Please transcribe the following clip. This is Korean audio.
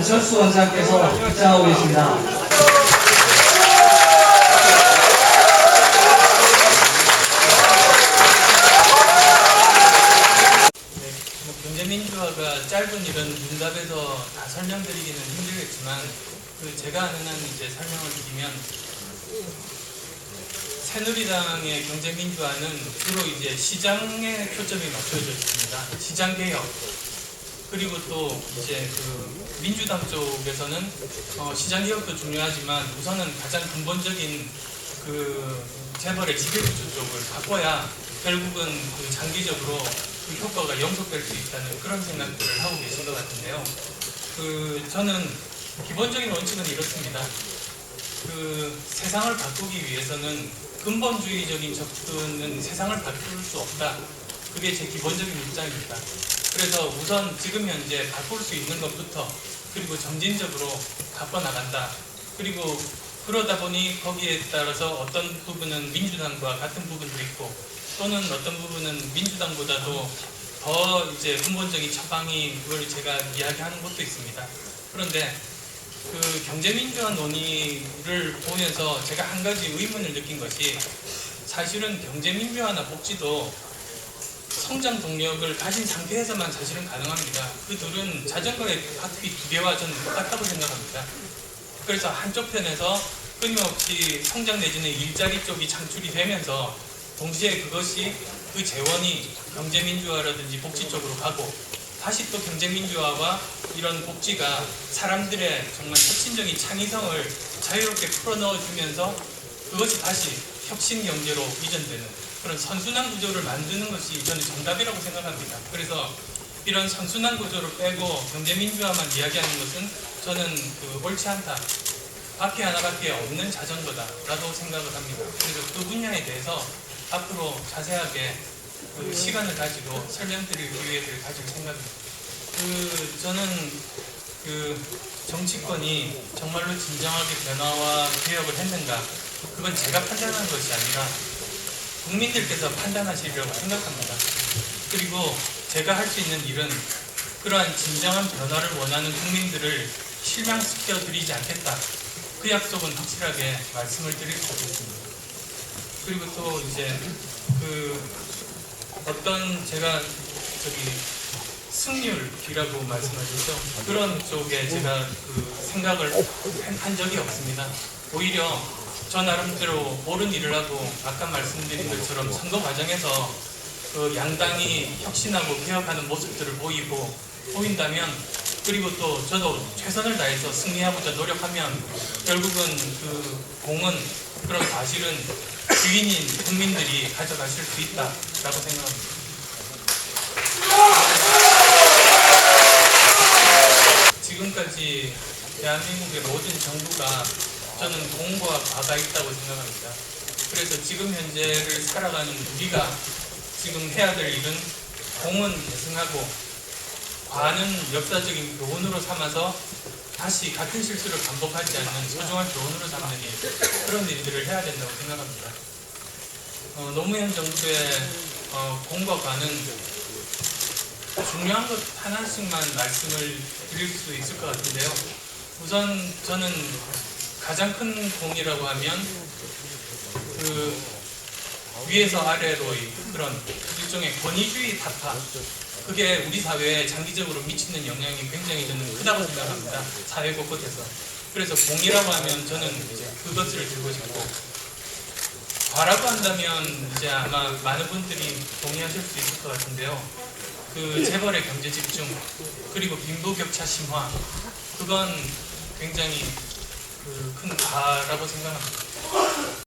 안철수 원장께서 입장하고 계십니다. 경제민주화가 짧은 이런 문답에서 다 설명드리기는 힘들겠지만 제가 아는 한 이제 설명을 드리면 새누리당의 경제민주화는 주로 이제 시장에 초점이 맞춰져 있습니다. 시장 개혁. 그리고 또 이제 민주당 쪽에서는 시장 개혁도 중요하지만 우선은 가장 근본적인 재벌의 지배구조 쪽을 바꿔야 결국은 장기적으로 효과가 영속될 수 있다는 그런 생각들을 하고 계신 것 같은데요. 저는 기본적인 원칙은 이렇습니다. 세상을 바꾸기 위해서는 근본주의적인 접근은 세상을 바꿀 수 없다. 그게 제 기본적인 입장입니다. 그래서 우선 지금 현재 바꿀 수 있는 것부터 그리고 점진적으로 바꿔나간다. 그리고 그러다 보니 거기에 따라서 어떤 부분은 민주당과 같은 부분도 있고 또는 어떤 부분은 민주당보다도 더 이제 근본적인 처방임을 제가 이야기하는 것도 있습니다. 그런데 경제민주화 논의를 보면서 제가 한 가지 의문을 느낀 것이 사실은 경제민주화나 복지도 성장 동력을 가진 상태에서만 사실은 가능합니다. 그 둘은 자전거의 바퀴 두 개와 저는 똑같다고 생각합니다. 그래서 한쪽 편에서 끊임없이 성장 내지는 일자리 쪽이 창출이 되면서 동시에 그것이 그 재원이 경제민주화라든지 복지 쪽으로 가고 다시 또 경제민주화와 이런 복지가 사람들의 정말 혁신적인 창의성을 자유롭게 풀어넣어주면서 그것이 다시 혁신경제로 이전되는 그런 선순환 구조를 만드는 것이 저는 정답이라고 생각합니다. 그래서 이런 선순환 구조를 빼고 경제민주화만 이야기하는 것은 저는 옳지 않다. 바퀴 하나밖에 없는 자전거다라고 생각을 합니다. 그래서 그 분야에 대해서 앞으로 자세하게 시간을 가지고 설명드릴 기회를 가질 생각입니다. 저는 정치권이 정말로 진정하게 변화와 개혁을 했는가? 그건 제가 판단하는 것이 아니라 국민들께서 판단하시리라고 생각합니다. 그리고 제가 할 수 있는 일은 그러한 진정한 변화를 원하는 국민들을 실망시켜 드리지 않겠다. 그 약속은 확실하게 말씀을 드릴 수 있겠습니다. 그리고 또 이제 어떤 제가 승률이라고 말씀하셨죠. 그런 쪽에 제가 생각을 한 적이 없습니다. 오히려 저 나름대로 옳은 일을 하고 아까 말씀드린 것처럼 선거 과정에서 양당이 혁신하고 개혁하는 모습들을 보인다면 그리고 또 저도 최선을 다해서 승리하고자 노력하면 결국은 공은 그런 사실은 주인인 국민들이 가져가실 수 있다라고 생각합니다. 지금까지 대한민국의 모든 정부가 저는 공과 과가 있다고 생각합니다. 그래서 지금 현재를 살아가는 우리가 지금 해야 될 일은 공은 계승하고 과는 역사적인 교훈으로 삼아서 다시 같은 실수를 반복하지 않는 소중한 교훈으로 삼는 일, 그런 일들을 해야 된다고 생각합니다. 노무현 정부의 공과 과는 중요한 것 하나씩만 말씀을 드릴 수 있을 것 같은데요. 우선 저는 가장 큰 공이라고 하면 위에서 아래로의 그런 일종의 권위주의 타파, 그게 우리 사회에 장기적으로 미치는 영향이 굉장히 저는 크다고 생각합니다. 사회 곳곳에서. 그래서 공이라고 하면 저는 이제 그것을 들고 싶고, 과라고 한다면 이제 아마 많은 분들이 동의하실 수 있을 것 같은데요. 재벌의 경제 집중, 그리고 빈부격차 심화, 그건 굉장히 큰 과라고 생각합니다.